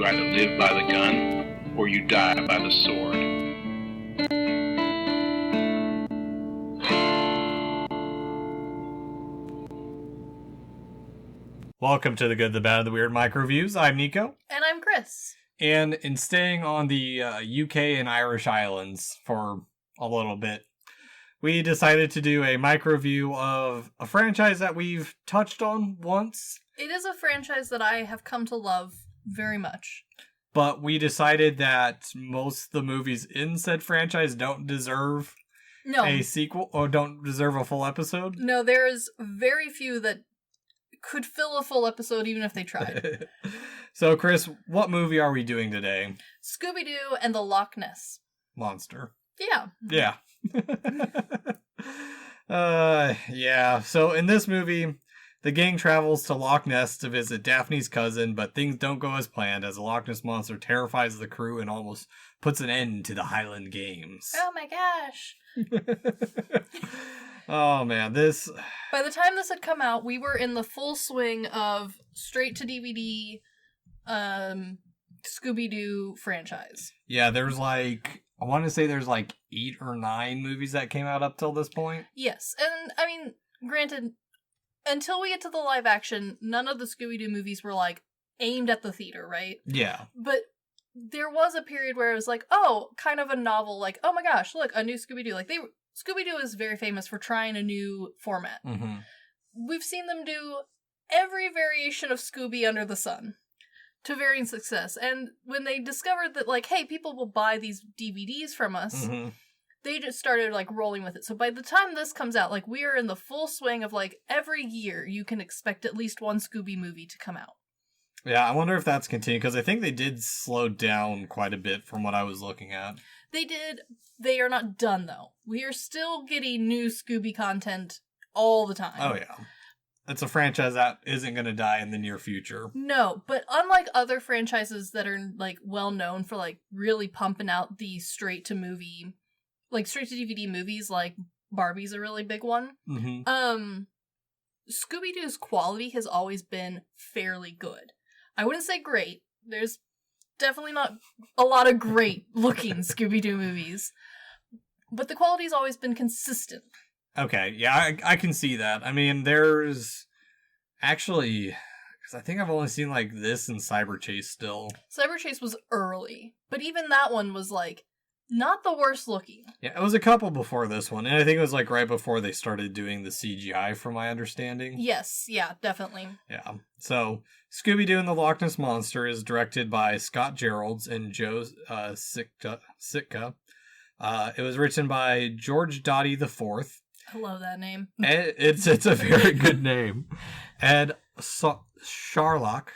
either live by the gun or you die by the sword. Welcome to the Good, the Bad, and the Weird MicroViews. I'm Nicho. And I'm Chris. And in staying on the UK and Irish Islands for a little bit, we decided to do a MicroView of a franchise that we've touched on once. It is a franchise that I have come to love very much. But we decided that most of the movies in said franchise don't deserve a sequel or don't deserve a full episode. No, there's very few that could fill a full episode even if they tried. So, Chris, what movie are we doing today? Scooby-Doo and the Loch Ness Monster. Yeah. Yeah. Yeah. So in this movie, the gang travels to Loch Ness to visit Daphne's cousin, but things don't go as planned as the Loch Ness Monster terrifies the crew and almost puts an end to the Highland Games. Oh my gosh. Oh man, this... By the time this had come out, we were in the full swing of straight-to-DVD Scooby-Doo franchise. Yeah, there's like... I want to say there's like 8 or 9 movies that came out up till this point. Yes, and I mean, granted, until we get to the live action, none of the Scooby-Doo movies were like aimed at the theater, right? Yeah. But there was a period where it was like, oh, kind of a novel, like, oh my gosh, look, a new Scooby-Doo. Like, Scooby-Doo is very famous for trying a new format. Mm-hmm. We've seen them do every variation of Scooby under the sun to varying success. And when they discovered that, like, hey, people will buy these DVDs from us, they just started, like, rolling with it. So by the time this comes out, like, we are in the full swing of, like, every year you can expect at least one Scooby movie to come out. Yeah, I wonder if that's continued, because I think they did slow down quite a bit from what I was looking at. They did. They are not done, though. We are still getting new Scooby content all the time. Oh, yeah. It's a franchise that isn't going to die in the near future. No, but unlike other franchises that are, like, well known for, like, really pumping out the straight-to-movie, like, straight-to-DVD movies, like, Barbie's a really big one. Mm-hmm. Scooby-Doo's quality has always been fairly good. I wouldn't say great. There's definitely not a lot of great-looking Scooby-Doo movies. But the quality's always been consistent. Okay, yeah, I can see that. I mean, there's actually, because I think I've only seen like this and Cyber Chase still. Cyber Chase was early, but even that one was like not the worst looking. Yeah, it was a couple before this one, and I think it was like right before they started doing the CGI, from my understanding. Yes, yeah, definitely. Yeah, so Scooby-Doo and the Loch Ness Monster is directed by Scott Geralds and Joe Sitka. It was written by George Dottie IV. I love that name. It's a very good name. Ed Sharlock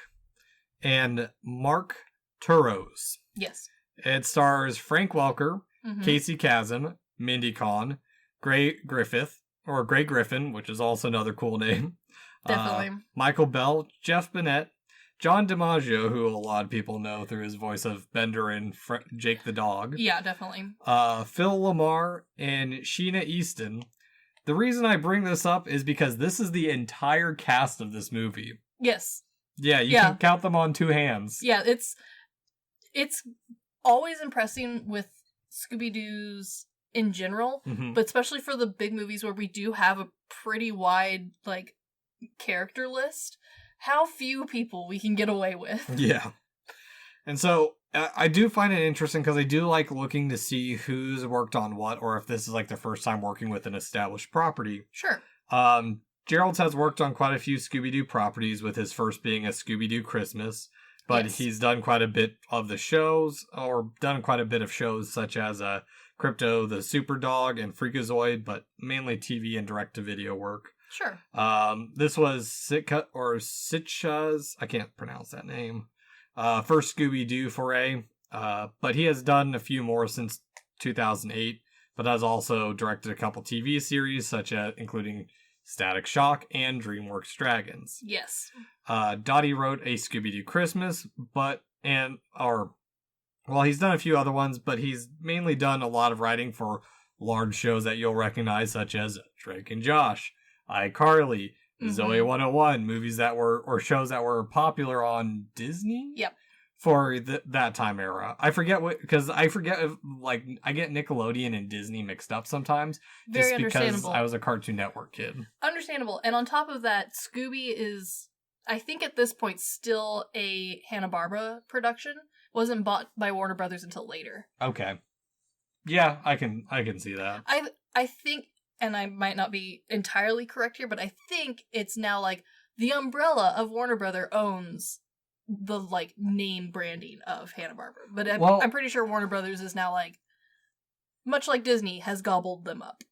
and Mark Turros. Yes. It stars Frank Welker, Casey Kasem, Mindy Kahn, Gray Griffin, which is also another cool name. Definitely. Michael Bell, Jeff Bennett, John DiMaggio, who a lot of people know through his voice of Bender and Jake the Dog. Yeah, definitely. Phil Lamar and Sheena Easton. The reason I bring this up is because this is the entire cast of this movie. Yes. Yeah, you can count them on 2 hands. Yeah, it's always impressing with Scooby-Doo's in general, but especially for the big movies where we do have a pretty wide, like, character list, how few people we can get away with. Yeah. And so I do find it interesting because I do like looking to see who's worked on what, or if this is like their first time working with an established property. Sure. Gerald's has worked on quite a few Scooby-Doo properties, with his first being a Scooby-Doo Christmas, but he's done quite a bit of the shows, or done quite a bit of shows such as Crypto the Super Dog and Freakazoid, but mainly TV and direct-to-video work. Sure. This was Sitcha's, I can't pronounce that name, first Scooby-Doo foray, but he has done a few more since 2008, but has also directed a couple TV series, such as including Static Shock and DreamWorks Dragons. Yes. Dottie wrote a Scooby-Doo Christmas, he's done a few other ones, but he's mainly done a lot of writing for large shows that you'll recognize, such as Drake and Josh, iCarly, Zoe 101, movies that were, or shows that were popular on Disney? Yep. for that time era. I forget because I forget if, like, I get Nickelodeon and Disney mixed up sometimes. Very just because understandable. I was a Cartoon Network kid. Understandable. And on top of that, Scooby is, I think at this point, still a Hanna-Barbera production. Wasn't bought by Warner Brothers until later. Okay. Yeah, I can see that. I think, and I might not be entirely correct here, but I think it's now like the umbrella of Warner Brothers owns the like name branding of Hanna-Barbera. But I'm pretty sure Warner Brothers is now like, much like Disney, has gobbled them up.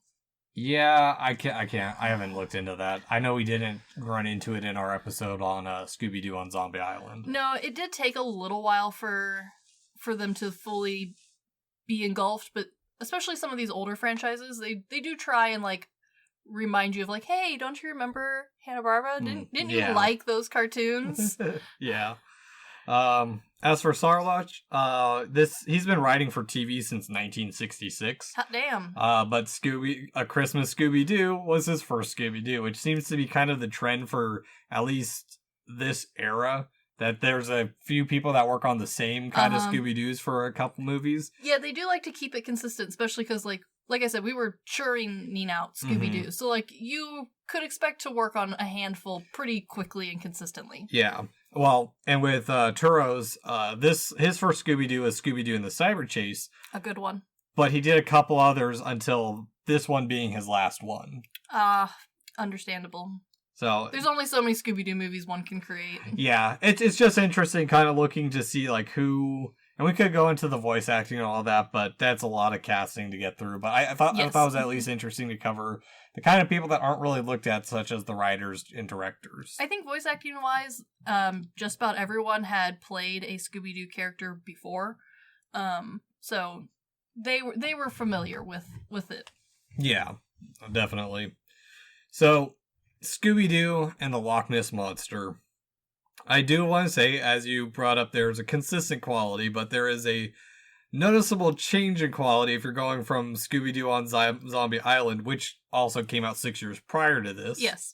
Yeah, I haven't looked into that. I know we didn't run into it in our episode on Scooby-Doo on Zombie Island. No, it did take a little while for them to fully be engulfed, but especially some of these older franchises, they do try and like remind you of like, hey, don't you remember Hanna-Barbera? Didn't you like those cartoons? Yeah. As for Sarlach, he's been writing for TV since 1966. Hot damn. But A Christmas Scooby-Doo was his first Scooby-Doo, which seems to be kind of the trend for at least this era, that there's a few people that work on the same kind of Scooby-Doos for a couple movies. Yeah, they do like to keep it consistent, especially because like I said, we were churning out Scooby-Doo. So like you could expect to work on a handful pretty quickly and consistently. Yeah. Well, and with Turo's, his first Scooby-Doo is Scooby-Doo and the Cyber Chase. A good one. But he did a couple others until this one being his last one. Understandable. So there's only so many Scooby-Doo movies one can create. Yeah, it's just interesting kind of looking to see like who, and we could go into the voice acting and all that, but that's a lot of casting to get through. But I thought it was at least interesting to cover the kind of people that aren't really looked at, such as the writers and directors. I think voice acting wise, just about everyone had played a Scooby-Doo character before, so they were familiar with it. Yeah, definitely. So Scooby-Doo and the Loch Ness Monster. I do want to say, as you brought up, there's a consistent quality, but there is a noticeable change in quality if you're going from Scooby-Doo on Zombie Island, which also came out 6 years prior to this. Yes.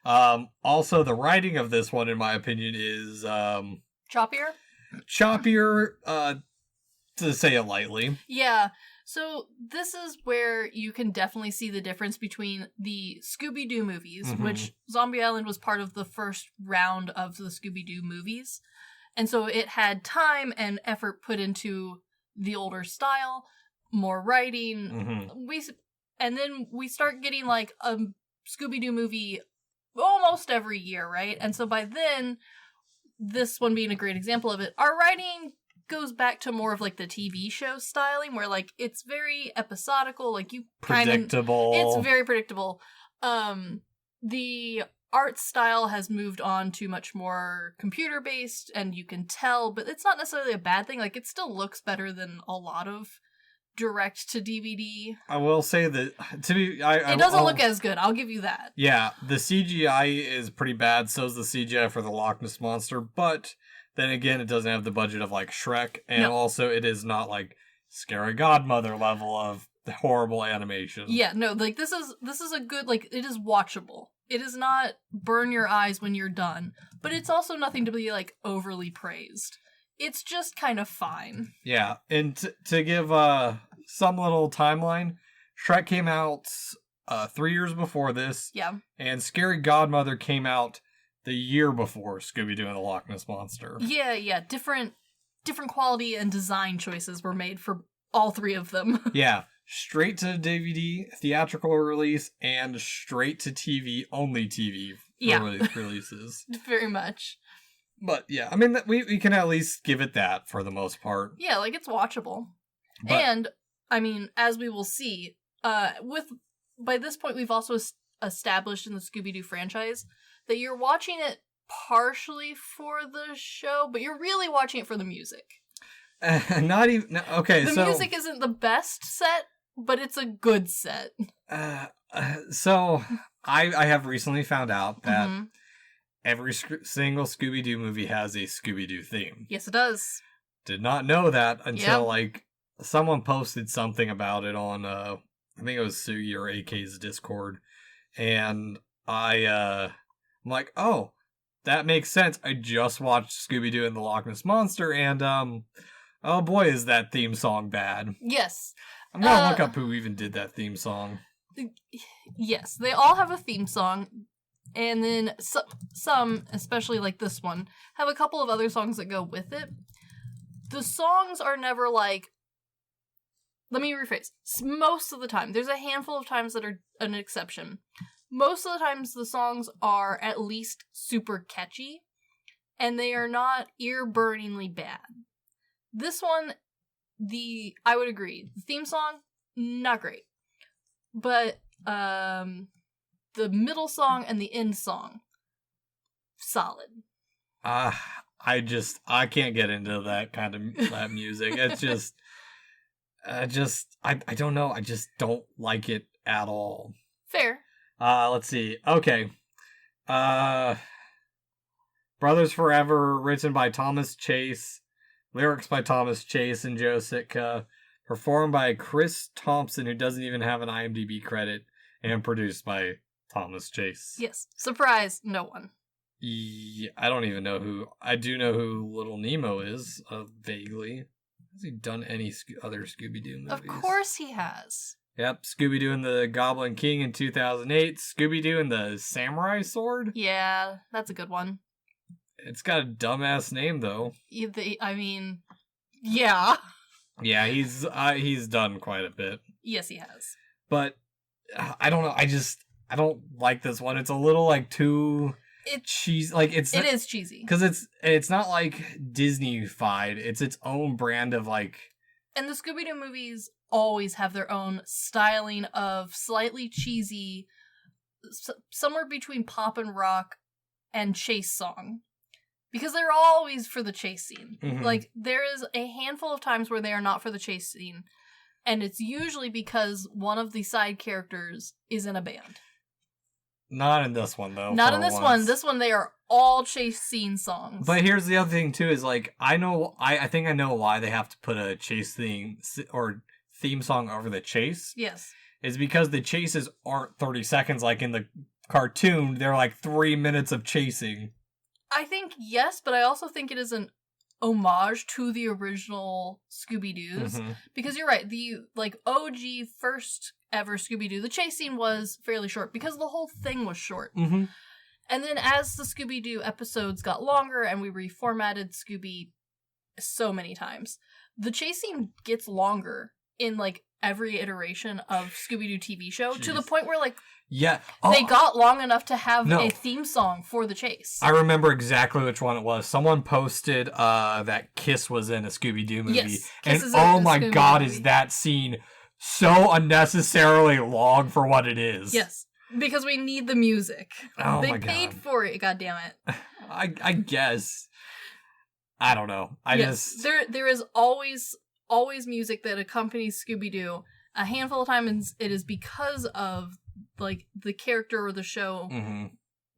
Also, the writing of this one, in my opinion, is choppier. Choppier, to say it lightly. Yeah. So this is where you can definitely see the difference between the Scooby-Doo movies, which Zombie Island was part of the first round of the Scooby-Doo movies. And so it had time and effort put into the older style, more writing. And then we start getting like a Scooby-Doo movie almost every year, right? And so by then, this one being a great example of it, our writing goes back to more of like the TV show styling, where like it's very episodical, like you predictable. It's very predictable. The art style has moved on to much more computer based, and you can tell, but it's not necessarily a bad thing. Like it still looks better than a lot of direct to DVD. I will say that it doesn't look as good. I'll give you that. Yeah, the CGI is pretty bad. So is the CGI for the Loch Ness Monster, but then again, it doesn't have the budget of like Shrek, and also it is not like Scary Godmother level of horrible animation. Yeah, no, like this is a good, like, it is watchable. It is not burn your eyes when you're done, but it's also nothing to be like overly praised. It's just kind of fine. Yeah, and to give some little timeline, Shrek came out 3 years before this. Yeah. And Scary Godmother came out the year before Scooby-Doo and the Loch Ness Monster. Yeah. Different quality and design choices were made for all three of them. Yeah. Straight to DVD, theatrical release, and straight to TV, only TV releases. Very much. But yeah, I mean, we can at least give it that for the most part. Yeah, like it's watchable. And, I mean, as we will see, by this point we've also established in the Scooby-Doo franchise that you're watching it partially for the show, but you're really watching it for the music. Not even... Okay, the music isn't the best set, but it's a good set. So, I have recently found out that every single Scooby-Doo movie has a Scooby-Doo theme. Yes, it does. Did not know that until, like, someone posted something about it on, I think it was Sugi or AK's Discord, and I'm like, oh, that makes sense. I just watched Scooby-Doo and the Loch Ness Monster, and oh boy, is that theme song bad. Yes. I'm gonna look up who even did that theme song. Yes, they all have a theme song, and then some, especially like this one, have a couple of other songs that go with it. The songs are never like... Let me rephrase. Most of the time, there's a handful of times that are an exception. Most of the times the songs are at least super catchy, and they are not ear-burningly bad. This one, I would agree. The theme song, not great. But the middle song and the end song, solid. I can't get into that kind of that music. It's just, I don't know. I just don't like it at all. Fair. Let's see. Okay. Brothers Forever, written by Thomas Chase. Lyrics by Thomas Chase and Joe Sitka. Performed by Chris Thompson, who doesn't even have an IMDb credit. And produced by Thomas Chase. Yes. Surprise, no one. Yeah, I don't even know who... I do know who Little Nemo is, vaguely. Has he done any other Scooby-Doo movies? Of course he has. Yep, Scooby-Doo and the Goblin King in 2008. Scooby-Doo and the Samurai Sword? Yeah, that's a good one. It's got a dumbass name, though. I mean, yeah. Yeah, he's done quite a bit. Yes, he has. But, I don't know, I don't like this one. It's a little, like, too... cheesy. Like, it is cheesy. Because it's not, like, Disney-fied. It's its own brand of, like... And the Scooby-Doo movies always have their own styling of slightly cheesy, somewhere between pop and rock and chase song. Because they're always for the chase scene. Mm-hmm. Like, there is a handful of times where they are not for the chase scene. And it's usually because one of the side characters is in a band. Not in this one, though. Not in this one. This one, they are all chase scene songs. But here's the other thing, too, is, like, I think I know why they have to put a chase theme song over the chase. Yes. Is because the chases aren't 30 seconds like in the cartoon. They're, like, 3 minutes of chasing. I think yes, but I also think it is an homage to the original Scooby-Doos. Mm-hmm. Because you're right, the, like, OG first ever Scooby-Doo, the chase scene was fairly short because the whole thing was short. Mm-hmm. And then as the Scooby-Doo episodes got longer and we reformatted Scooby so many times, the chase scene gets longer in, like, every iteration of Scooby-Doo TV show. Jeez. To the point where, like, yeah, they got long enough to have a theme song for the chase. I remember exactly which one it was. Someone posted that Kiss was in a Scooby-Doo movie. Yes, and oh my god, is that scene so unnecessarily long for what it is. Yes, because we need the music. Oh they my god. paid for it, goddammit. I guess. I don't know. There is always music that accompanies Scooby-Doo. A handful of times it is because of, like, the character or the show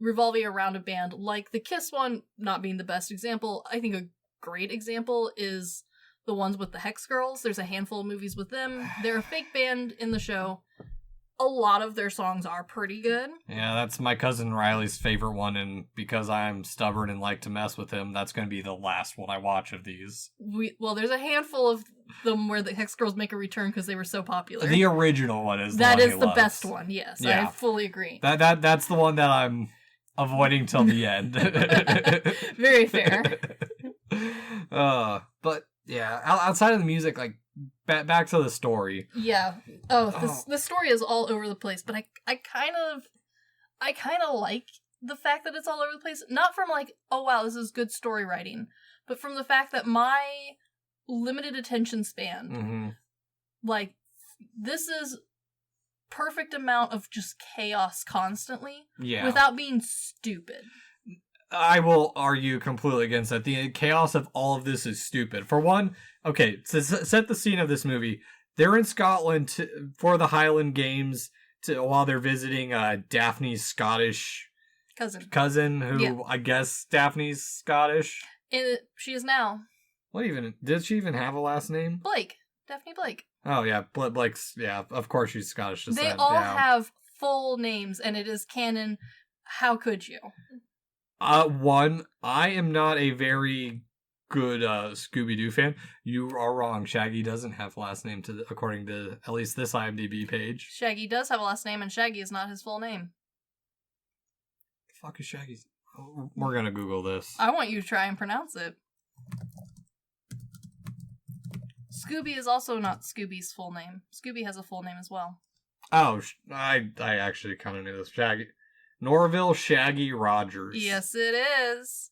revolving around a band. Like the Kiss one not being the best example. I think a great example is the ones with the Hex Girls. There's a handful of movies with them. They're a fake band in the show. A lot of their songs are pretty good. Yeah, that's my cousin Riley's favorite one, and because I'm stubborn and like to mess with him, that's going to be the last one I watch of these. Well, there's a handful of them where the Hex Girls make a return because they were so popular. The original one is the best one, yes. Yeah. I fully agree. That's the one that I'm avoiding till the end. Very fair. But, yeah, outside of the music, like, back to the story. Yeah. The story is all over the place, but I kind of like the fact that it's all over the place. Not from like, oh wow, this is good story writing, but from the fact that my limited attention span, like, this is perfect amount of just chaos constantly, without being stupid. I will argue completely against that. The chaos of all of this is stupid. For one, okay, to set the scene of this movie, they're in Scotland for the Highland Games while they're visiting Daphne's Scottish cousin who I guess Daphne's Scottish. She is now. Did she even have a last name? Blake. Daphne Blake. Oh yeah, Blake's, yeah, of course she's Scottish. They all have full names, and it is canon. How could you? One, I am not a very good Scooby-Doo fan. You are wrong. Shaggy doesn't have last name according to at least this IMDb page. Shaggy does have a last name, and Shaggy is not his full name. The fuck is Shaggy's? Oh, we're gonna Google this. I want you to try and pronounce it. Scooby is also not Scooby's full name. Scooby has a full name as well. Oh, I actually kind of knew this. Shaggy. Norville Shaggy Rogers. Yes, it is.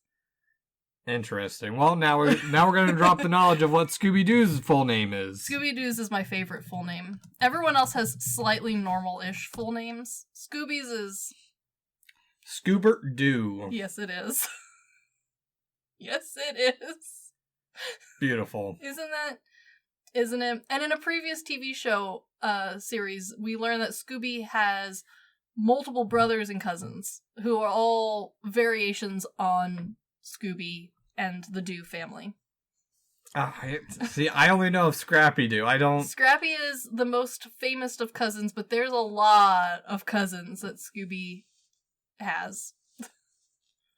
Interesting. Well, now we're going to drop the knowledge of what Scooby-Doo's full name is. Scooby-Doo's is my favorite full name. Everyone else has slightly normal-ish full names. Scooby's is... Scoobert-Doo. Yes, it is. Yes, it is. Beautiful. Isn't it? And in a previous TV show series, we learned that Scooby has multiple brothers and cousins who are all variations on Scooby and the Doo family. See, I only know of Scrappy-Doo. I don't... Scrappy is the most famous of cousins, but there's a lot of cousins that Scooby has.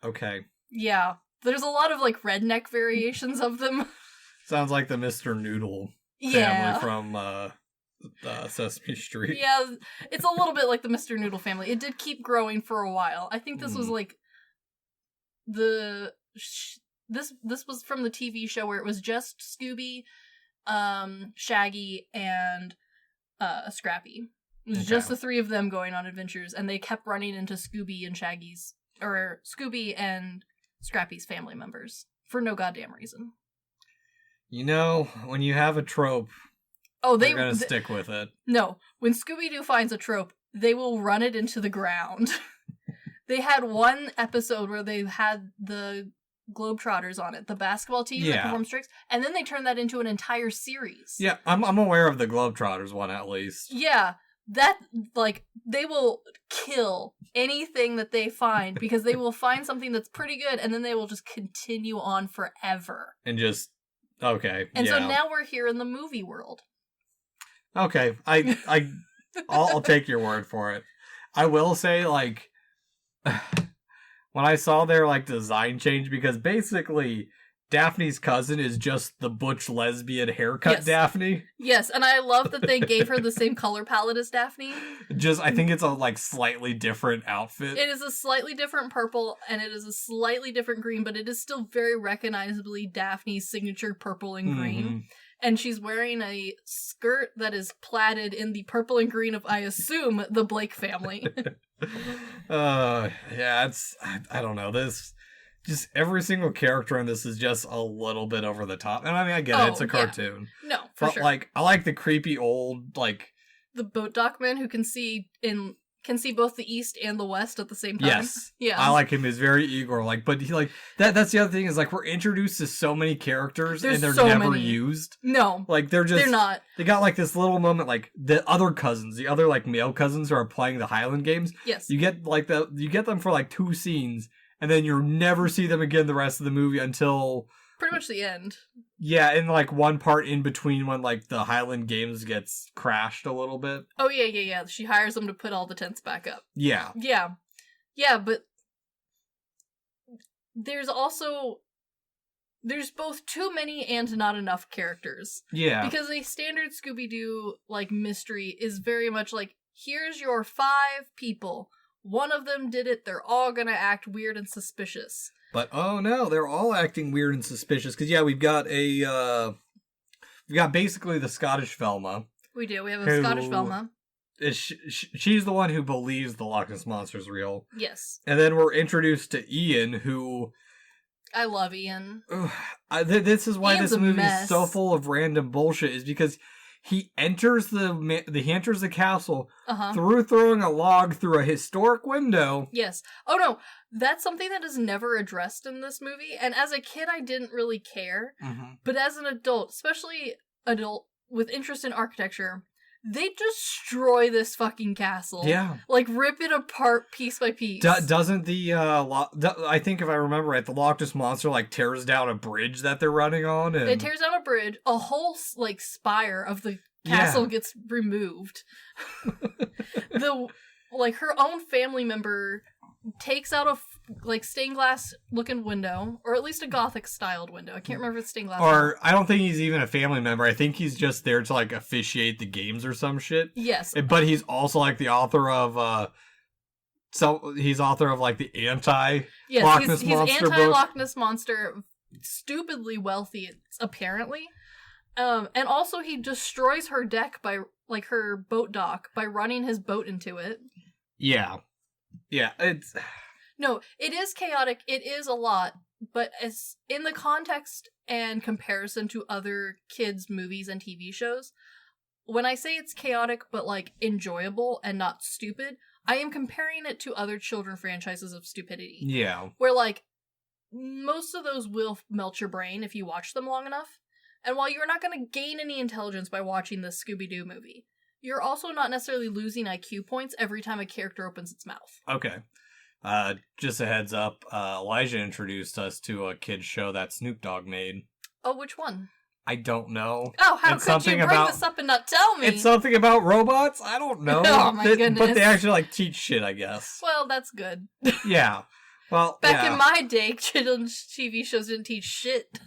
Okay. Yeah. There's a lot of, like, redneck variations of them. Sounds like the Mr. Noodle family from Sesame Street. Yeah, it's a little bit like the Mr. Noodle family. It did keep growing for a while. I think this was, like, this was from the TV show where it was just Scooby, Shaggy, and Scrappy. It was just the three of them going on adventures, and they kept running into Scooby and Scrappy's family members for no goddamn reason. You know, when you have a trope, they're gonna stick with it. No, when Scooby-Doo finds a trope, they will run it into the ground. They had one episode where they had the Globetrotters on it, the basketball team that performs tricks, and then they turned that into an entire series. Yeah, I'm aware of the Globetrotters one at least. Yeah, that, like, they will kill anything that they find because they will find something that's pretty good and then they will just continue on forever. And just, okay. And so now we're here in the movie world. Okay, I'll take your word for it. I will say, like, when I saw their, like, design change, because basically Daphne's cousin is just the butch lesbian haircut Daphne. Yes, and I love that they gave her the same color palette as Daphne. I think it's a, like, slightly different outfit. It is a slightly different purple, and it is a slightly different green, but it is still very recognizably Daphne's signature purple and green. And she's wearing a skirt that is plaited in the purple and green of, I assume, the Blake family. Yeah, I don't know, this... Just every single character in this is just a little bit over the top. And I mean, I get it, it's a cartoon. Yeah. No, for sure. Like, I like the creepy old, like... The boat dockman who can see both the east and the west at the same time. Yes. Yeah. I like him. He's very Igor. Like, but he, like, that's the other thing is, like, we're introduced to so many characters and they're never used. No. Like, they're not. They got, like, this little moment, like, the other cousins, the other, like, male cousins who are playing the Highland games. Yes. You get them for, like, 2 scenes. And then you'll never see them again the rest of the movie until... Pretty much the end. Yeah, in, like, one part in between when, like, the Highland Games gets crashed a little bit. Oh, yeah. She hires them to put all the tents back up. Yeah. Yeah, but... There's both too many and not enough characters. Yeah. Because a standard Scooby-Doo, like, mystery is very much like, here's your 5 people... One of them did it, they're all gonna act weird and suspicious. But, oh no, they're all acting weird and suspicious. Because, yeah, we've got basically the Scottish Velma. We do, we have a Scottish Velma. She's the one who believes the Loch Ness Monster is real. Yes. And then we're introduced to Ian, who... I love Ian. This is why Ian's this movie is so full of random bullshit, is because... He enters the castle through throwing a log through a historic window. Yes. Oh no, that's something that is never addressed in this movie. And as a kid, I didn't really care. But as an adult, especially adult with interest in architecture, they destroy this fucking castle. Yeah. Like, rip it apart piece by piece. Doesn't the, I think if I remember right, the Loch Ness Monster, like, tears down a bridge that they're running on? And... It tears down a bridge. A whole, like, spire of the castle gets removed. Her own family member takes out a stained glass looking window, or at least a Gothic styled window. I can't remember if it's stained glass. Or I don't think he's even a family member. I think he's just there to like officiate the games or some shit. Yes. But he's also like the author of he's author of like the anti Loch Ness Monster anti book. Loch Ness Monster, stupidly wealthy apparently. And also he destroys her deck by like her boat dock by running his boat into it. Yeah, it's no, it is chaotic. It is a lot, but as in the context and comparison to other kids' movies and TV shows, when I say it's chaotic but like enjoyable and not stupid, I am comparing it to other children franchises of stupidity. Yeah, where like most of those will melt your brain if you watch them long enough. And while you're not going to gain any intelligence by watching this Scooby-Doo movie, you're also not necessarily losing IQ points every time a character opens its mouth. Okay. Just a heads up, Elijah introduced us to a kid's show that Snoop Dogg made. Oh, which one? I don't know. Oh, how could you bring this up and not tell me? It's something about robots? I don't know. Oh my goodness. But they actually like teach shit, I guess. Well, that's good. Yeah. Well, Back in my day, children's TV shows didn't teach shit.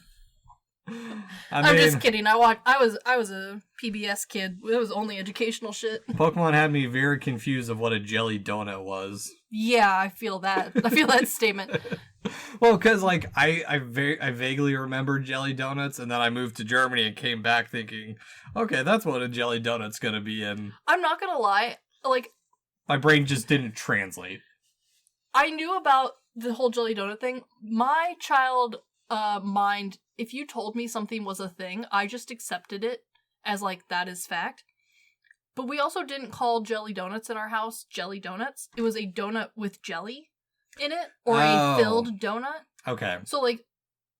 I'm just kidding. I was a PBS kid. It was only educational shit. Pokemon had me very confused of what a jelly donut was. Yeah, I feel that. I feel that statement. Well, because like I vaguely remember jelly donuts, and then I moved to Germany and came back thinking, okay, that's what a jelly donut's gonna be in. I'm not gonna lie, like my brain just didn't translate. I knew about the whole jelly donut thing. My child mind, if you told me something was a thing, I just accepted it as like that is fact. But we also didn't call jelly donuts in our house jelly donuts. It was a donut with jelly in it, or a filled donut. Okay. So like,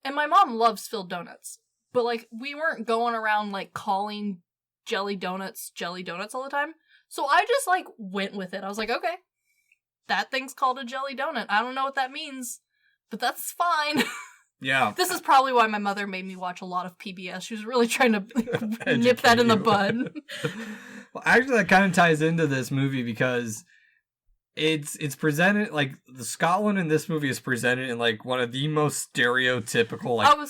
and my mom loves filled donuts, but like we weren't going around like calling jelly donuts all the time. So I just like went with it. I was like, okay, that thing's called a jelly donut. I don't know what that means, but that's fine. Yeah. This is probably why my mother made me watch a lot of PBS. She was really trying to nip that in the bud. Well, actually, that kind of ties into this movie because it's presented like the Scotland in this movie is presented in like one of the most stereotypical like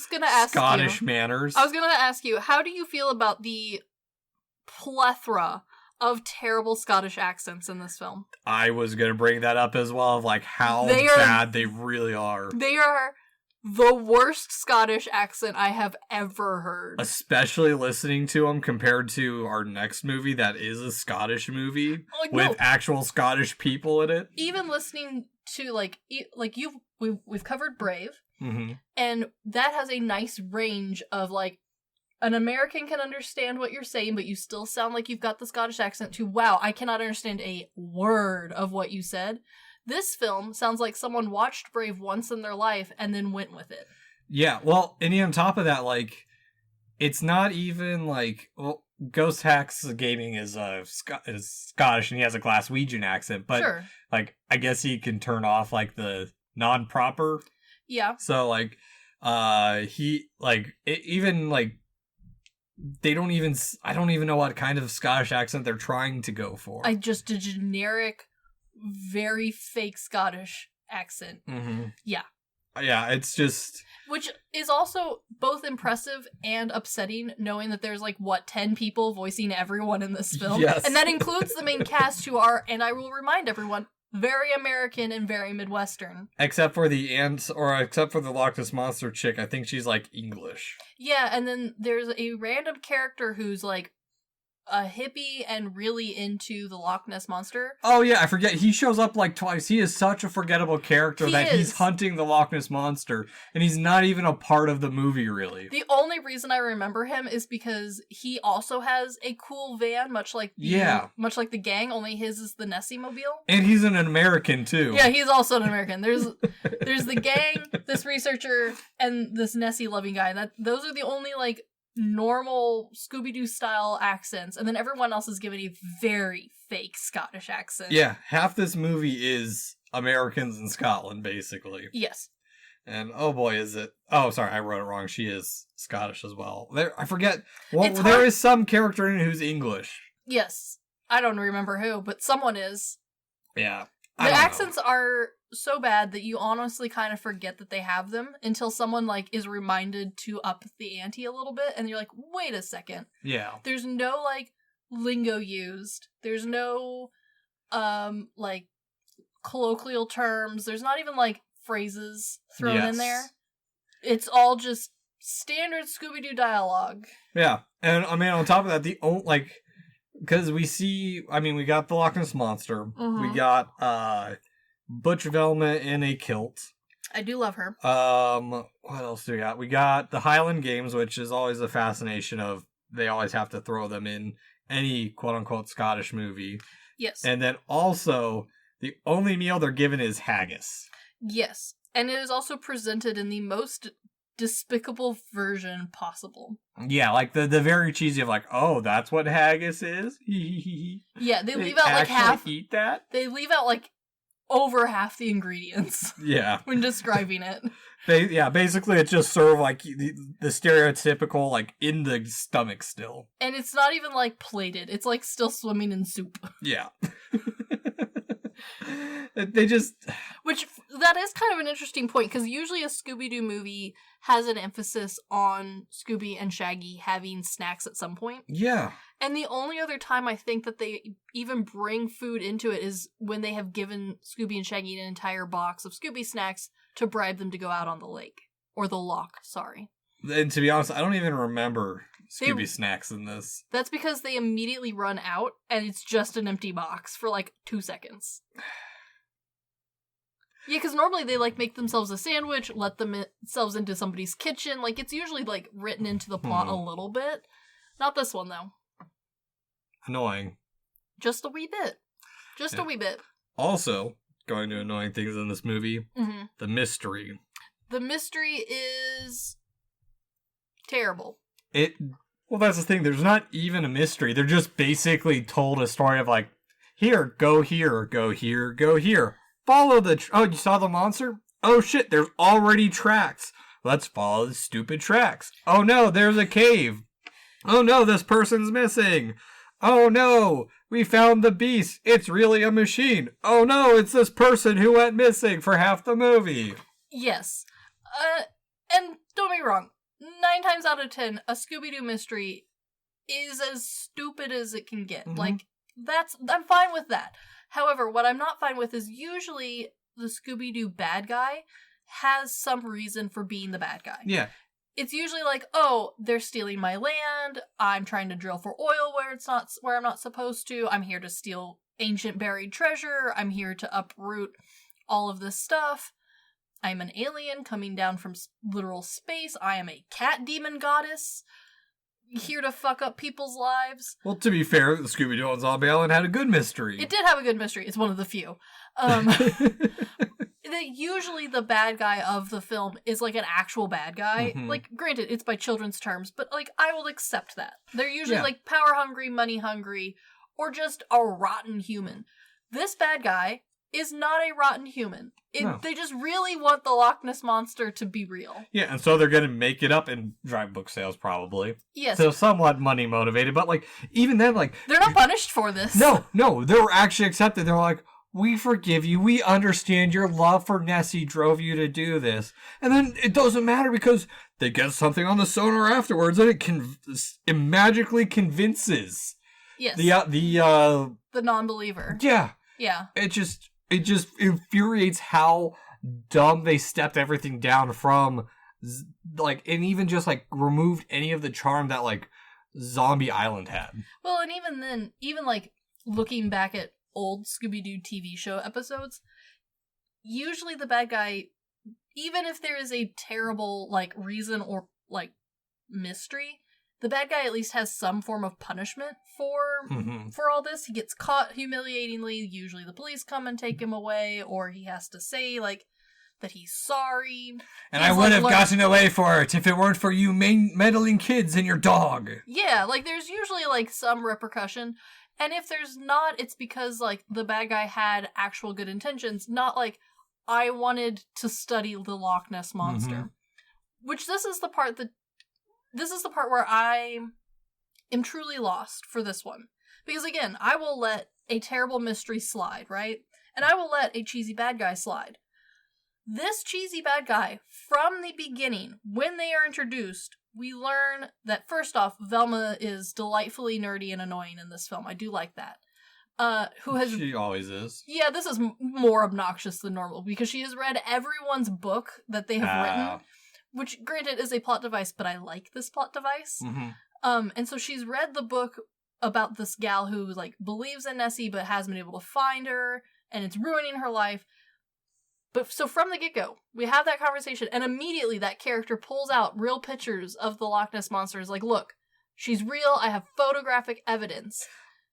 Scottish manners. I was gonna ask you, how do you feel about the plethora of terrible Scottish accents in this film? I was gonna bring that up as well, of like how bad they really are. They are the worst Scottish accent I have ever heard. Especially listening to them compared to our next movie that is a Scottish movie with actual Scottish people in it. Even listening to we've covered Brave, mm-hmm. and that has a nice range of like an American can understand what you're saying, but you still sound like you've got the Scottish accent to, wow, I cannot understand a word of what you said. This film sounds like someone watched Brave once in their life and then went with it. Yeah, well, and on top of that, like, it's not even like, well, Ghost Hacks Gaming is Scottish and he has a Glaswegian accent, but sure. Like, I guess he can turn off like the non-proper. Yeah. So like, he like even like I don't even know what kind of Scottish accent they're trying to go for. Just a generic, very fake Scottish accent. Mm-hmm. Yeah. Yeah, it's just... Which is also both impressive and upsetting, knowing that there's 10 people voicing everyone in this film. Yes. And that includes the main cast who are, and I will remind everyone, very American and very Midwestern. Except for the Loch Ness Monster chick, I think she's English. Yeah, and then there's a random character who's a hippie and really into the Loch Ness Monster. Oh yeah, I forget. He shows up twice. He is such a forgettable character he's hunting the Loch Ness Monster, and he's not even a part of the movie, really. The only reason I remember him is because he also has a cool van, much like the gang, only his is the Nessie Mobile. And he's an American, too. Yeah, he's also an American. There's the gang, this researcher, and this Nessie-loving guy. Those are the only, normal Scooby-Doo style accents, and then everyone else is given a very fake Scottish accent. Yeah, half this movie is Americans in Scotland, basically. Yes. And oh boy, is it... Oh, sorry, I wrote it wrong. She is Scottish as well. I forget. Well, there is some character in it who's English. Yes. I don't remember who, but someone is. Yeah. The accents are so bad that you honestly kind of forget that they have them until someone, like, is reminded to up the ante a little bit, and you're like, wait a second. Yeah. There's no, like, lingo used. There's no, like, colloquial terms. There's not even, like, phrases thrown in there. It's all just standard Scooby-Doo dialogue. Yeah. And, I mean, on top of that, because we got the Loch Ness Monster. Mm-hmm. We got Butch Velma in a kilt. I do love her. What else do we got? We got the Highland Games, which is always a fascination of, they always have to throw them in any quote-unquote Scottish movie. Yes. And then also, the only meal they're given is haggis. Yes. And it is also presented in the most despicable version possible. Yeah, like the very cheesy of like, oh, that's what haggis is? Yeah, they leave out like half. Eat that? They leave out like over half the ingredients. Yeah. When describing it. Basically it's just sort of like the stereotypical, like, in the stomach still. And it's not even like plated. It's like still swimming in soup. Yeah. They just... Which, that is kind of an interesting point, because usually a Scooby-Doo movie has an emphasis on Scooby and Shaggy having snacks at some point. Yeah. And the only other time I think that they even bring food into it is when they have given Scooby and Shaggy an entire box of Scooby snacks to bribe them to go out on the lake. Or the loch, sorry. And to be honest, I don't even remember Scooby snacks in this. That's because they immediately run out, and it's just an empty box for like 2 seconds. Yeah, because normally they, like, make themselves a sandwich, let themselves into somebody's kitchen. Like, it's usually, like, written into the plot a little bit. Not this one, though. Annoying. Just a wee bit. Just a wee bit. Also, going to annoying things in this movie, the mystery. The mystery is terrible. Well, that's the thing. There's not even a mystery. They're just basically told a story of, like, here, go here, go here, go here. Follow oh, you saw the monster? Oh shit, there's already tracks. Let's follow the stupid tracks. Oh no, there's a cave. Oh no, this person's missing. Oh no, we found the beast. It's really a machine. Oh no, it's this person who went missing for half the movie. Yes. And don't be wrong, 9 times out of 10, a Scooby-Doo mystery is as stupid as it can get. Mm-hmm. Like, I'm fine with that. However, what I'm not fine with is usually the Scooby-Doo bad guy has some reason for being the bad guy. Yeah. It's usually like, oh, they're stealing my land, I'm trying to drill for oil where I'm not supposed to, I'm here to steal ancient buried treasure, I'm here to uproot all of this stuff, I'm an alien coming down from literal space, I am a cat demon goddess, here to fuck up people's lives. Well, to be fair, the Scooby-Doo on Zombie Island had a good mystery. It did have a good mystery. It's one of the few. Usually the bad guy of the film is like an actual bad guy. Mm-hmm. Like, granted, it's by children's terms, but like, I will accept that. They're usually like power hungry, money hungry, or just a rotten human. This bad guy is not a rotten human. No. They just really want the Loch Ness Monster to be real. Yeah, and so they're going to make it up and drive book sales, probably. Yes. So somewhat money motivated, but like, even then, like... They're not punished for this. No, they were actually accepted. They're like, we forgive you, we understand your love for Nessie drove you to do this. And then it doesn't matter because they get something on the sonar afterwards and it magically convinces. Yes. The non-believer. Yeah. Yeah. It just infuriates how dumb they stepped everything down from, like, and even just, like, removed any of the charm that, like, Zombie Island had. Well, and even then, like, looking back at old Scooby-Doo TV show episodes, usually the bad guy, even if there is a terrible, like, reason or, like, mystery, the bad guy at least has some form of punishment for all this. He gets caught humiliatingly. Usually the police come and take him away, or he has to say, like, that he's sorry. And I would have gotten away for it if it weren't for you meddling kids and your dog. Yeah, like, there's usually, like, some repercussion. And if there's not, it's because, like, the bad guy had actual good intentions. Not like, I wanted to study the Loch Ness Monster. Mm-hmm. Which this is the part where I am truly lost for this one. Because again, I will let a terrible mystery slide, right? and I will let a cheesy bad guy slide. This cheesy bad guy, from the beginning, when they are introduced, we learn that, first off, Velma is delightfully nerdy and annoying in this film. I do like that. She always is. Yeah, this is more obnoxious than normal, because she has read everyone's book that they have written, which, granted, is a plot device, but I like this plot device. Mm-hmm. And so she's read the book about this gal who, like, believes in Nessie, but hasn't been able to find her, and it's ruining her life. But so from the get-go, we have that conversation, and immediately that character pulls out real pictures of the Loch Ness Monster. Is like, look, she's real, I have photographic evidence.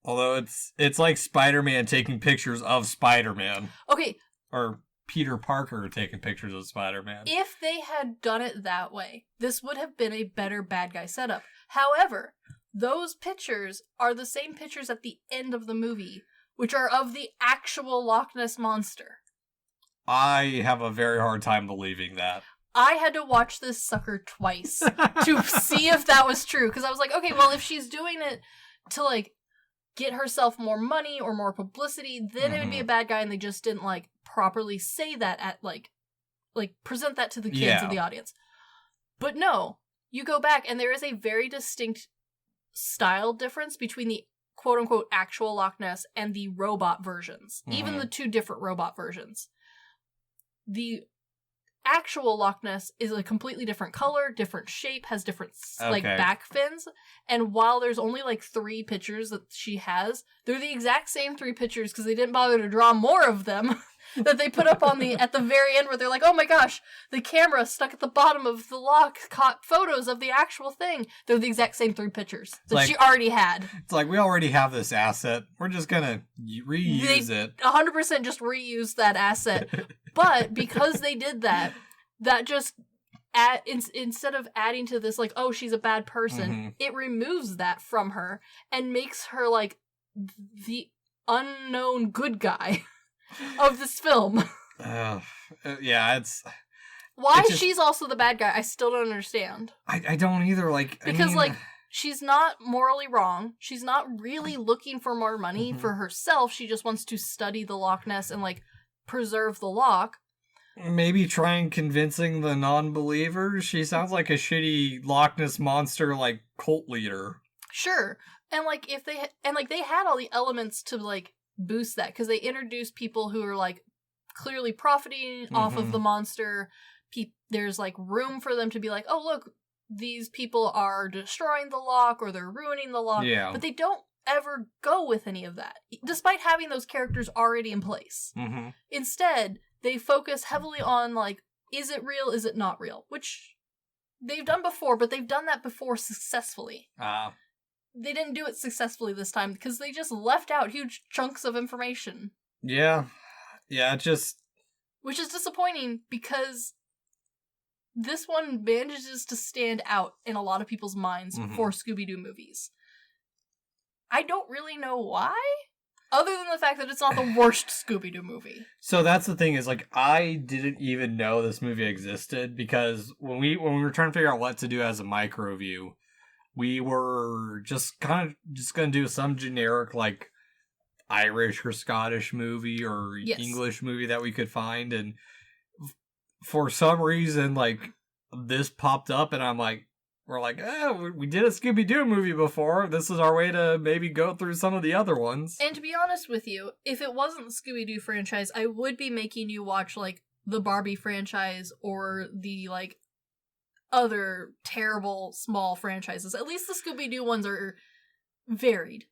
Although it's like Spider-Man taking pictures of Spider-Man. Okay. Or Peter Parker taking pictures of Spider-Man. If they had done it that way, this would have been a better bad guy setup. However, those pictures are the same pictures at the end of the movie, which are of the actual Loch Ness Monster. I have a very hard time believing that. I had to watch this sucker twice to see if that was true, because I was like, okay, well, if she's doing it to, like, get herself more money or more publicity, then it would be a bad guy, and they just didn't, like, properly say that at, like present that to the kids and the audience. But no, you go back, and there is a very distinct style difference between the quote-unquote actual Loch Ness and the robot versions. Even the two different robot versions. The actual Loch Ness is a completely different color, different shape, has different like back fins, and while there's only like 3 pictures that she has, they're the exact same 3 pictures because they didn't bother to draw more of them that they put up on at the very end, where they're like, oh my gosh, the camera stuck at the bottom of the lock caught photos of the actual thing. They're the exact same 3 pictures that she already had. It's like, we already have this asset, we're just gonna reuse it. 100% just reuse that asset. But because they did that, that just instead of adding to this, like, oh, she's a bad person, it removes that from her and makes her like the unknown good guy of this film. Yeah, it's why she's also the bad guy. I still don't understand. I don't either. Because like, she's not morally wrong. She's not really looking for more money for herself. She just wants to study the Loch Ness and like preserve the loch. Maybe trying convincing the non-believers. She sounds like a shitty Loch Ness Monster like cult leader. Sure, and like if they they had all the elements to like boost that, because they introduced people who are like clearly profiting off of the monster. There's like room for them to be like, oh look, these people are destroying the loch or they're ruining the loch. Yeah. But they don't ever go with any of that, despite having those characters already in place. Instead, they focus heavily on, like, is it real, is it not real? Which they've done before, but they've done that before successfully. They didn't do it successfully this time, because they just left out huge chunks of information. Yeah, just... Which is disappointing, because this one manages to stand out in a lot of people's minds for Scooby-Doo movies. I don't really know why, other than the fact that it's not the worst Scooby-Doo movie. So that's the thing, is like, I didn't even know this movie existed, because when we were trying to figure out what to do as a MicroView, we were just gonna do some generic like Irish or Scottish movie or English movie that we could find, and for some reason like this popped up, and I'm like, we're like, we did a Scooby-Doo movie before. This is our way to maybe go through some of the other ones. And to be honest with you, if it wasn't the Scooby-Doo franchise, I would be making you watch, like, the Barbie franchise or the, like, other terrible small franchises. At least the Scooby-Doo ones are varied.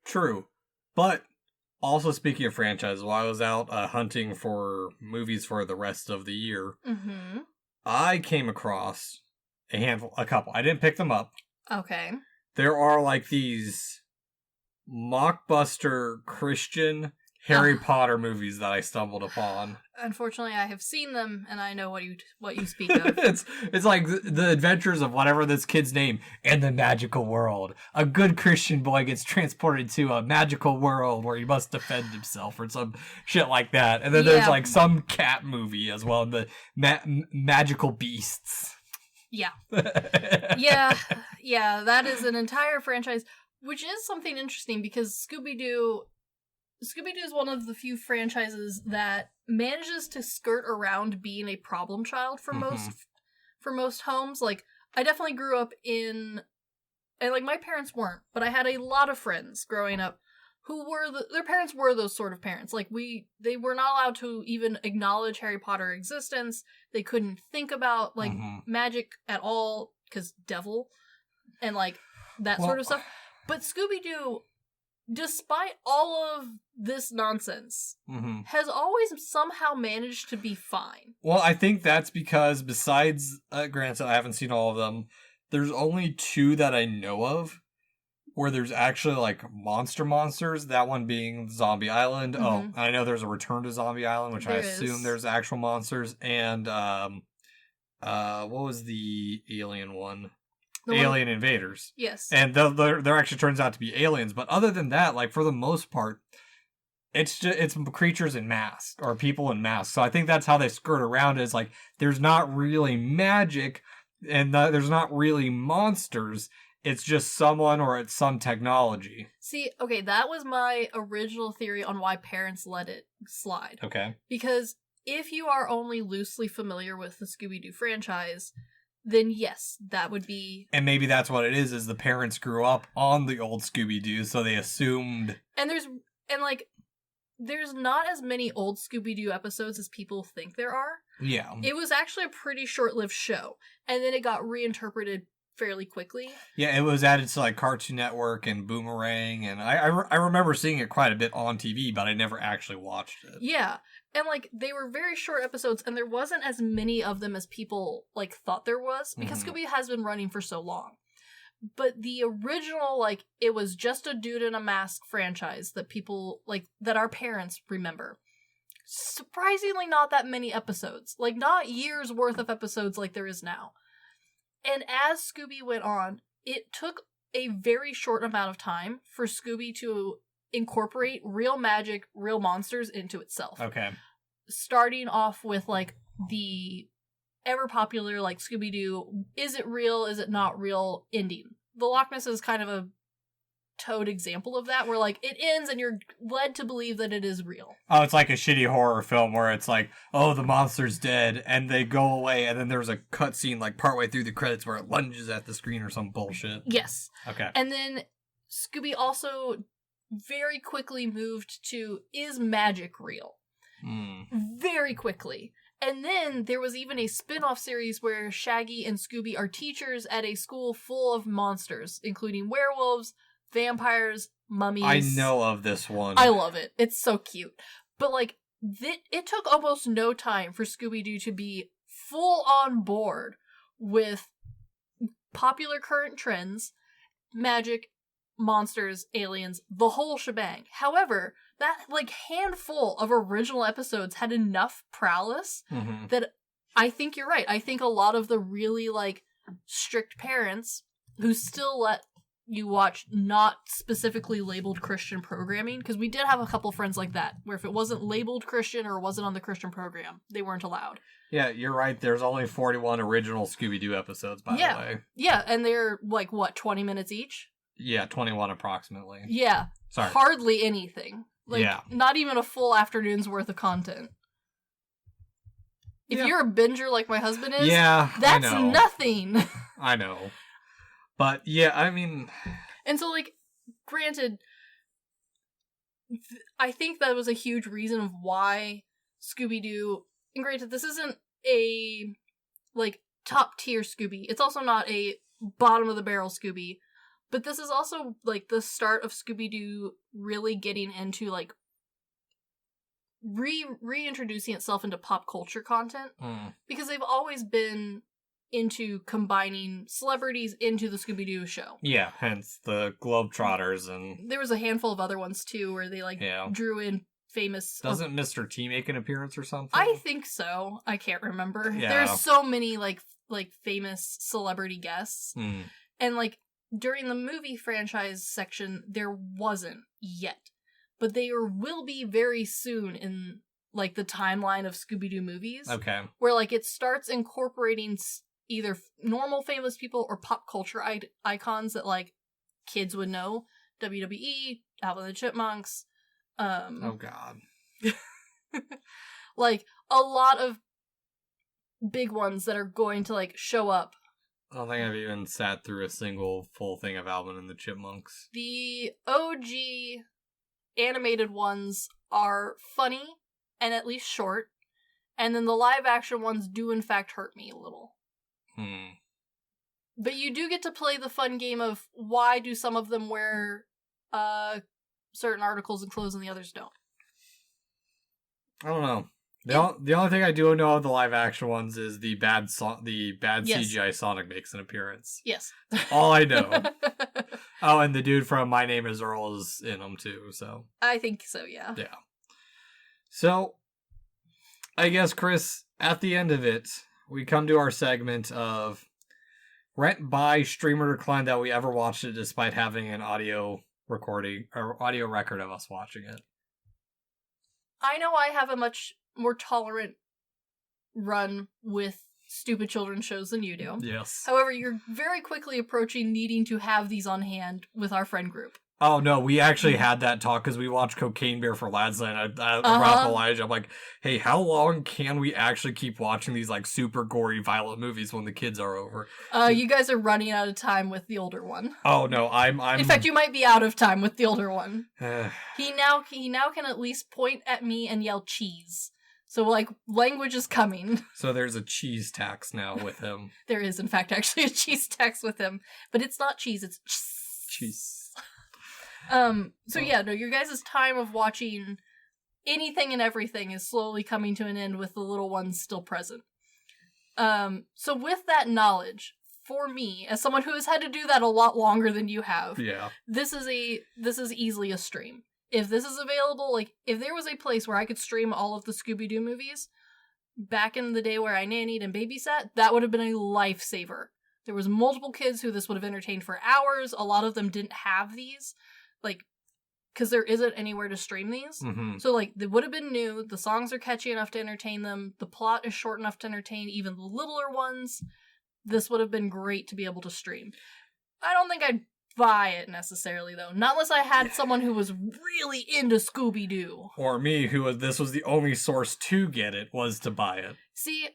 True. But, also speaking of franchises, while I was out hunting for movies for the rest of the year, I came across a couple. I didn't pick them up. Okay. There are like these mockbuster Christian Harry Potter movies that I stumbled upon. Unfortunately, I have seen them, and I know what you speak of. It's like the adventures of whatever this kid's name in the magical world. A good Christian boy gets transported to a magical world where he must defend himself or some shit like that. And then there's like some cat movie as well, the magical beasts. Yeah. Yeah, that is an entire franchise, which is something interesting because Scooby-Doo Scooby-Doo is one of the few franchises that manages to skirt around being a problem child for most homes. Like, I definitely grew up in, and like my parents weren't, but I had a lot of friends growing up who were their parents were those sort of parents. Like they were not allowed to even acknowledge Harry Potter existence. They couldn't think about like magic at all because devil and like that sort of stuff. But Scooby-Doo, despite all of this nonsense, has always somehow managed to be fine. Well, I think that's because besides, granted, I haven't seen all of them, there's only 2 that I know of where there's actually, like, monsters, that one being Zombie Island. Oh, and I know there's a Return to Zombie Island, which I assume there's actual monsters, and, what was the alien one? Alien Invaders. Yes. And there actually turns out to be aliens, but other than that, like, for the most part, it's creatures in masks, or people in masks, so I think that's how they skirt around it, is, like, there's not really magic, and there's not really monsters. It's just someone or it's some technology. See, okay, that was my original theory on why parents let it slide. Okay. Because if you are only loosely familiar with the Scooby-Doo franchise, then yes, that would be... And maybe that's what it is the parents grew up on the old Scooby-Doo, so they assumed... And there's not as many old Scooby-Doo episodes as people think there are. Yeah. It was actually a pretty short-lived show, and then it got reinterpreted fairly quickly. Yeah, it was added to like Cartoon Network and Boomerang, and I remember seeing it quite a bit on TV, but I never actually watched it. Yeah, and like they were very short episodes, and there wasn't as many of them as people like thought there was, because Scooby has been running for so long. But the original, like, it was just a dude in a mask franchise that people, like, that our parents remember. Surprisingly not that many episodes. Like, not years worth of episodes like there is now. And as Scooby went on, it took a very short amount of time for Scooby to incorporate real magic, real monsters into itself. Okay. Starting off with, like, the ever popular, like, Scooby-Doo, is it real, is it not real ending. The Loch Ness is kind of a toad example of that, where, like, it ends and you're led to believe that it is real. Oh, it's like a shitty horror film where it's like, oh, the monster's dead, and they go away, and then there's a cutscene, like, partway through the credits where it lunges at the screen or some bullshit. Yes. Okay. And then Scooby also very quickly moved to, is magic real? Very quickly. And then there was even a spin-off series where Shaggy and Scooby are teachers at a school full of monsters, including werewolves, vampires, mummies. I know of this one. I love it. It's so cute. But, like, it took almost no time for Scooby-Doo to be full on board with popular current trends, magic, monsters, aliens, the whole shebang. However, that, like, handful of original episodes had enough prowess that I think you're right. I think a lot of the really, like, strict parents who still let you watch not specifically labeled Christian programming, because we did have a couple friends like that, where if it wasn't labeled Christian or wasn't on the Christian program, they weren't allowed. Yeah, you're right. There's only 41 original Scooby-Doo episodes, by the way. Yeah, and they're, like, what, 20 minutes each? Yeah, 21 approximately. Yeah. Sorry. Hardly anything. Like, not even a full afternoon's worth of content. If you're a binger like my husband is, that's nothing. I know. But, yeah, I mean... And so, like, granted, I think that was a huge reason of why Scooby-Doo... And granted, this isn't a, like, top-tier Scooby. It's also not a bottom-of-the-barrel Scooby. But this is also, like, the start of Scooby-Doo really getting into, like, reintroducing itself into pop culture content. Because they've always been into combining celebrities into the Scooby-Doo show. Yeah, hence the Globetrotters and... There was a handful of other ones, too, where they, like, drew in famous... Doesn't Mr. T make an appearance or something? I think so. I can't remember. Yeah. There's so many, like famous celebrity guests. And, like, during the movie franchise section, there wasn't yet. But there will be very soon in, like, the timeline of Scooby-Doo movies. Okay. Where, like, it starts incorporating either normal famous people or pop culture icons that, like, kids would know. WWE, Alvin and the Chipmunks, Oh God. Like, a lot of big ones that are going to, like, show up. I don't think I've even sat through a single full thing of Alvin and the Chipmunks. The OG animated ones are funny and at least short, and then the live action ones do in fact hurt me a little. But you do get to play the fun game of why do some of them wear certain articles and clothes and the others don't. I don't know. The only thing I do know of the live action ones is the bad Yes. CGI Sonic makes an appearance. Yes. All I know. Oh, and the dude from My Name is Earl is in them too, so. I think so, yeah. Yeah. So, I guess, Chris, at the end of it, we come to our segment of rent, buy, stream, or decline that we ever watched it despite having an audio recording or audio record of us watching it. I know I have a much more tolerant run with stupid children's shows than you do. Yes. However, you're very quickly approaching needing to have these on hand with our friend group. Oh, no, we actually had that talk because we watched Cocaine Bear for Lads, and I brought up Elijah. I'm like, hey, how long can we actually keep watching these, like, super gory, violent movies when the kids are over? You guys are running out of time with the older one. Oh, no, I'm... In fact, you might be out of time with the older one. He now can at least point at me and yell cheese. So, like, language is coming. So there's a cheese tax now with him. There is, in fact, actually a cheese tax with him. But it's not cheese, it's Cheese. So yeah, no, your guys' time of watching anything and everything is slowly coming to an end with the little ones still present. So with that knowledge, for me, as someone who has had to do that a lot longer than you have, Yeah. this is easily a stream. If this is available, like, if there was a place where I could stream all of the Scooby-Doo movies, back in the day where I nannied and babysat, that would have been a lifesaver. There was multiple kids who this would have entertained for hours. A lot of them didn't have these. Like, because there isn't anywhere to stream these. Mm-hmm. So, like, they would have been new. The songs are catchy enough to entertain them. The plot is short enough to entertain even the littler ones. This would have been great to be able to stream. I don't think I'd buy it necessarily, though. Not unless I had someone who was really into Scooby-Doo. Or me, this was the only source to get it, was to buy it. See,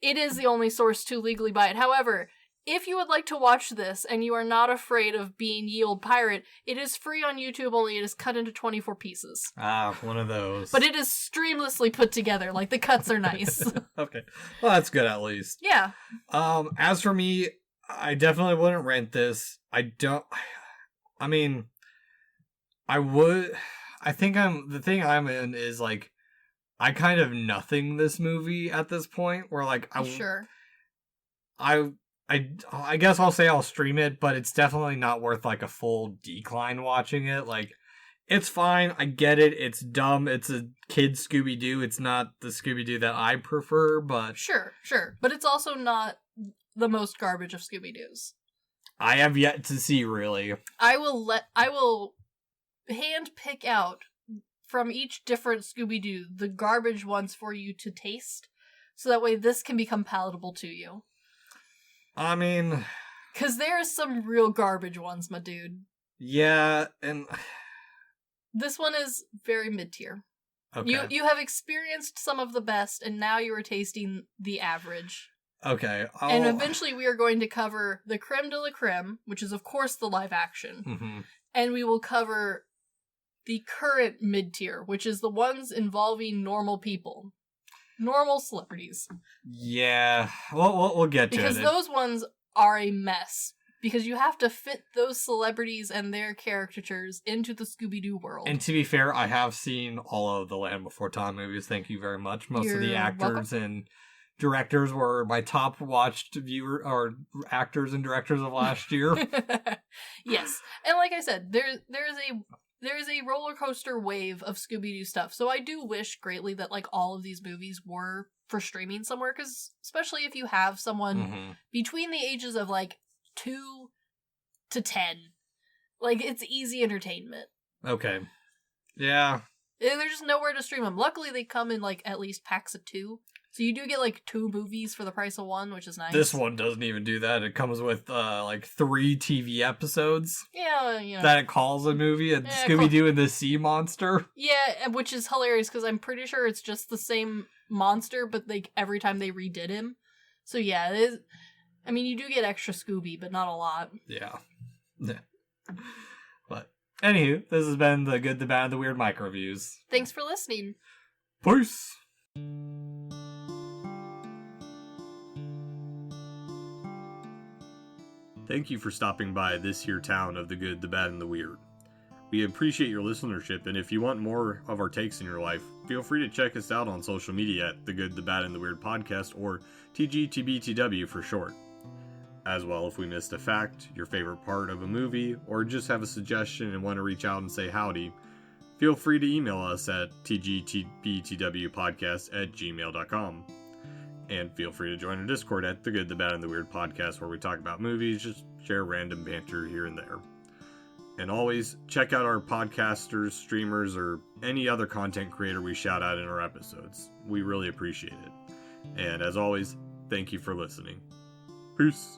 it is the only source to legally buy it. However, if you would like to watch this and you are not afraid of being ye old pirate, it is free on YouTube, only it is cut into 24 pieces. Ah, one of those. But it is streamlessly put together, like the cuts are nice. Okay. Well, that's good at least. Yeah. As for me, I definitely wouldn't rent this. I think the thing I'm in is, like, I kind of nothing this movie at this point, where, like, Sure. I guess I'll say I'll stream it, but it's definitely not worth, like, a full decline watching it. Like, it's fine. I get it. It's dumb. It's a kid Scooby-Doo. It's not the Scooby-Doo that I prefer, but... Sure. But it's also not the most garbage of Scooby-Doos. I have yet to see, really. I will hand pick out from each different Scooby-Doo the garbage ones for you to taste, so that way this can become palatable to you. I mean... Because there's some real garbage ones, my dude. Yeah, and... This one is very mid-tier. Okay. You have experienced some of the best, and now you are tasting the average. Okay. And eventually we are going to cover the creme de la creme, which is of course the live action. Mm-hmm. And we will cover the current mid-tier, which is the ones involving normal people. Normal celebrities. Yeah, we'll get to it. Because those ones are a mess. Because you have to fit those celebrities and their caricatures into the Scooby-Doo world. And to be fair, I have seen all of the Land Before Time movies. Thank you very much. Most of the actors and directors were my top watched actors and directors of last year. Yes. And like I said, there is a roller coaster wave of Scooby-Doo stuff. So I do wish greatly that, like, all of these movies were for streaming somewhere, because especially if you have someone between the ages of, like, 2 to 10, like, it's easy entertainment. Okay. Yeah. And there's just nowhere to stream them. Luckily, they come in, like, at least packs of 2. So you do get like 2 movies for the price of 1, which is nice. This one doesn't even do that. It comes with like 3 TV episodes. Yeah, you know. That it calls a movie, and Scooby-Doo and the Sea Monster. Yeah, which is hilarious because I'm pretty sure it's just the same monster, but like every time they redid him. So yeah, it is. I mean, you do get extra Scooby, but not a lot. Yeah. But anywho, this has been the Good, the Bad, and the Weird MicroViews. Thanks for listening. Peace. Thank you for stopping by this here town of the good, the bad, and the weird. We appreciate your listenership, and if you want more of our takes in your life, feel free to check us out on social media at The Good, the Bad, and the Weird Podcast, or TGTBTW for short. As well, if we missed a fact, your favorite part of a movie, or just have a suggestion and want to reach out and say howdy, feel free to email us at tgtbtwpodcast@gmail.com. And feel free to join our Discord at The Good, the Bad, and the Weird Podcast, where we talk about movies, just share random banter here and there. And always, check out our podcasters, streamers, or any other content creator we shout out in our episodes. We really appreciate it. And as always, thank you for listening. Peace.